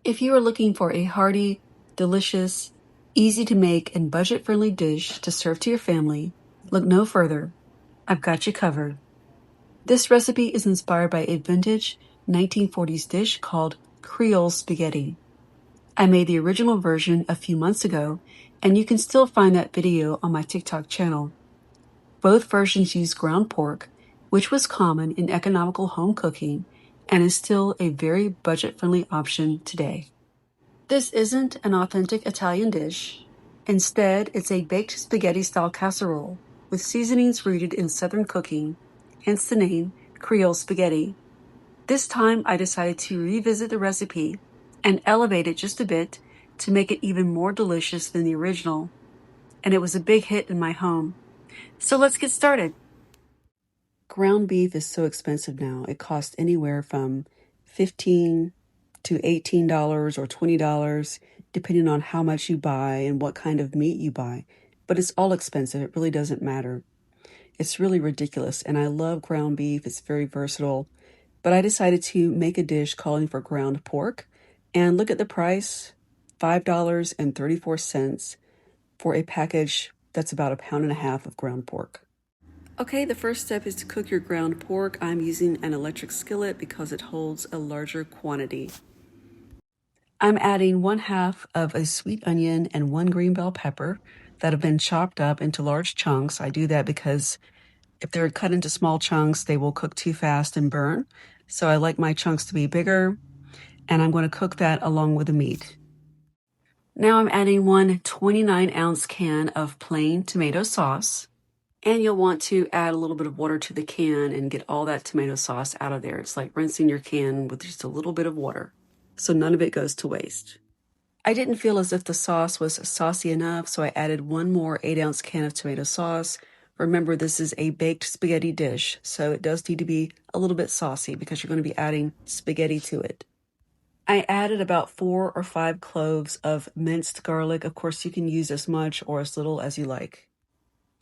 If you are looking for a hearty, delicious, easy to make, and budget-friendly dish to serve to your family, look no further. I've got you covered. This recipe is inspired by a vintage 1940s dish called Creole Spaghetti. I made the original version a few months ago, and you can still find that video on my TikTok channel. Both versions use ground pork, which was common in economical home cooking and is still a very budget-friendly option today. This isn't an authentic Italian dish. Instead, it's a baked spaghetti-style casserole with seasonings rooted in Southern cooking, hence the name Creole Spaghetti. This time, I decided to revisit the recipe and elevate it just a bit to make it even more delicious than the original, and it was a big hit in my home. So let's get started. Ground beef is so expensive now. It costs anywhere from $15 to $18 or $20, depending on how much you buy and what kind of meat you buy. But it's all expensive. It really doesn't matter. It's really ridiculous. And I love ground beef. It's very versatile. But I decided to make a dish calling for ground pork. And look at the price, $5.34 for a package that's about 1.5 pounds of ground pork. Okay, the first step is to cook your ground pork. I'm using an electric skillet because it holds a larger quantity. I'm adding 1/2 of a sweet onion and 1 green bell pepper that have been chopped up into large chunks. I do that because if they're cut into small chunks, they will cook too fast and burn. So I like my chunks to be bigger, and I'm going to cook that along with the meat. Now I'm adding 1 29-ounce can of plain tomato sauce. And you'll want to add a little bit of water to the can and get all that tomato sauce out of there. It's like rinsing your can with just a little bit of water, so none of it goes to waste. I didn't feel as if the sauce was saucy enough, so I added 1 more 8-ounce can of tomato sauce. Remember, this is a baked spaghetti dish, so it does need to be a little bit saucy because you're going to be adding spaghetti to it. I added about 4 or 5 cloves of minced garlic. Of course, you can use as much or as little as you like.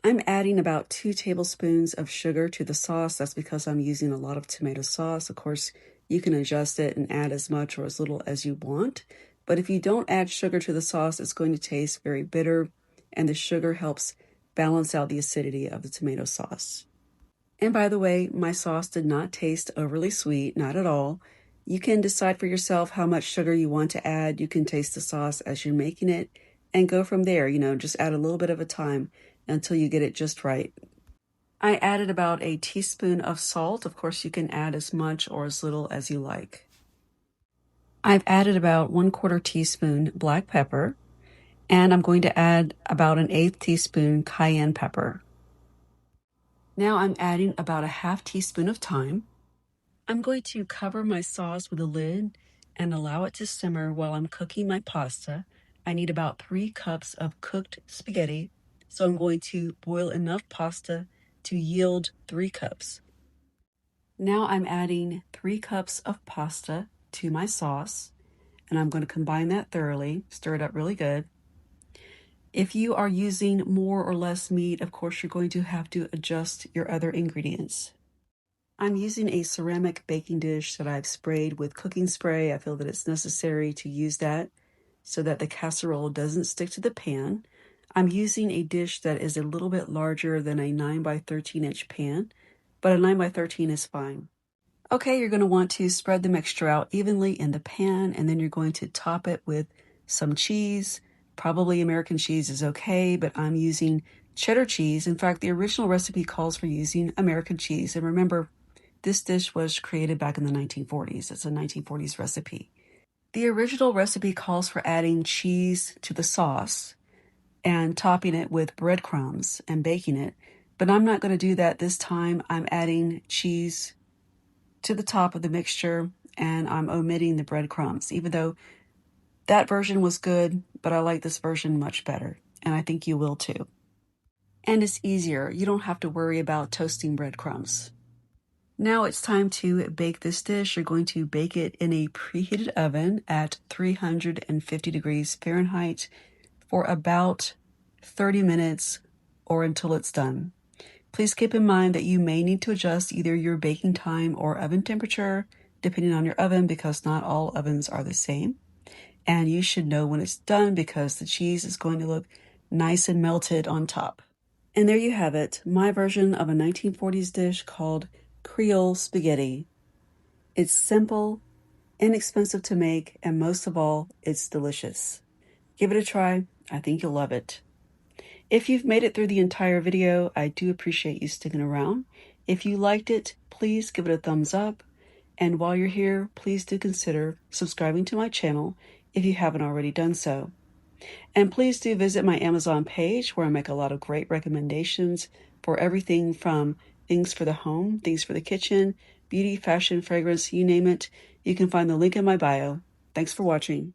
I'm adding about 2 tablespoons of sugar to the sauce. That's because I'm using a lot of tomato sauce. Of course, you can adjust it and add as much or as little as you want. But if you don't add sugar to the sauce, it's going to taste very bitter, and the sugar helps balance out the acidity of the tomato sauce. And by the way, my sauce did not taste overly sweet, not at all. You can decide for yourself how much sugar you want to add. You can taste the sauce as you're making it and go from there. Just add a little bit of a time until you get it just right. I added about a teaspoon of salt. Of course, you can add as much or as little as you like. I've added about 1/4 teaspoon black pepper, and I'm going to add about 1/8 teaspoon cayenne pepper. Now I'm adding about 1/2 teaspoon of thyme. I'm going to cover my sauce with a lid and allow it to simmer while I'm cooking my pasta. I need about 3 cups of cooked spaghetti. So I'm going to boil enough pasta to yield 3 cups. Now I'm adding 3 cups of pasta to my sauce, and I'm going to combine that thoroughly, stir it up really good. If you are using more or less meat, of course, you're going to have to adjust your other ingredients. I'm using a ceramic baking dish that I've sprayed with cooking spray. I feel that it's necessary to use that so that the casserole doesn't stick to the pan. I'm using a dish that is a little bit larger than a 9 by 13 inch pan, but a 9 by 13 is fine. Okay, you're going to want to spread the mixture out evenly in the pan, and then you're going to top it with some cheese. Probably American cheese is okay, but I'm using cheddar cheese. In fact, the original recipe calls for using American cheese. And remember, this dish was created back in the 1940s. It's a 1940s recipe. The original recipe calls for adding cheese to the sauce and topping it with breadcrumbs and baking it. But I'm not going to do that this time. I'm adding cheese to the top of the mixture, and I'm omitting the breadcrumbs, even though that version was good, but I like this version much better, and I think you will too. And it's easier. You don't have to worry about toasting breadcrumbs. Now it's time to bake this dish. You're going to bake it in a preheated oven at 350 degrees Fahrenheit for about 30 minutes or until it's done. Please keep in mind that you may need to adjust either your baking time or oven temperature depending on your oven because not all ovens are the same. And you should know when it's done because the cheese is going to look nice and melted on top. And there you have it, my version of a 1940s dish called Creole Spaghetti. It's simple, inexpensive to make, and most of all, it's delicious. Give it a try. I think you'll love it. If you've made it through the entire video, I do appreciate you sticking around. If you liked it, please give it a thumbs up. And while you're here, please do consider subscribing to my channel if you haven't already done so. And please do visit my Amazon page where I make a lot of great recommendations for everything from things for the home, things for the kitchen, beauty, fashion, fragrance, you name it. You can find the link in my bio. Thanks for watching.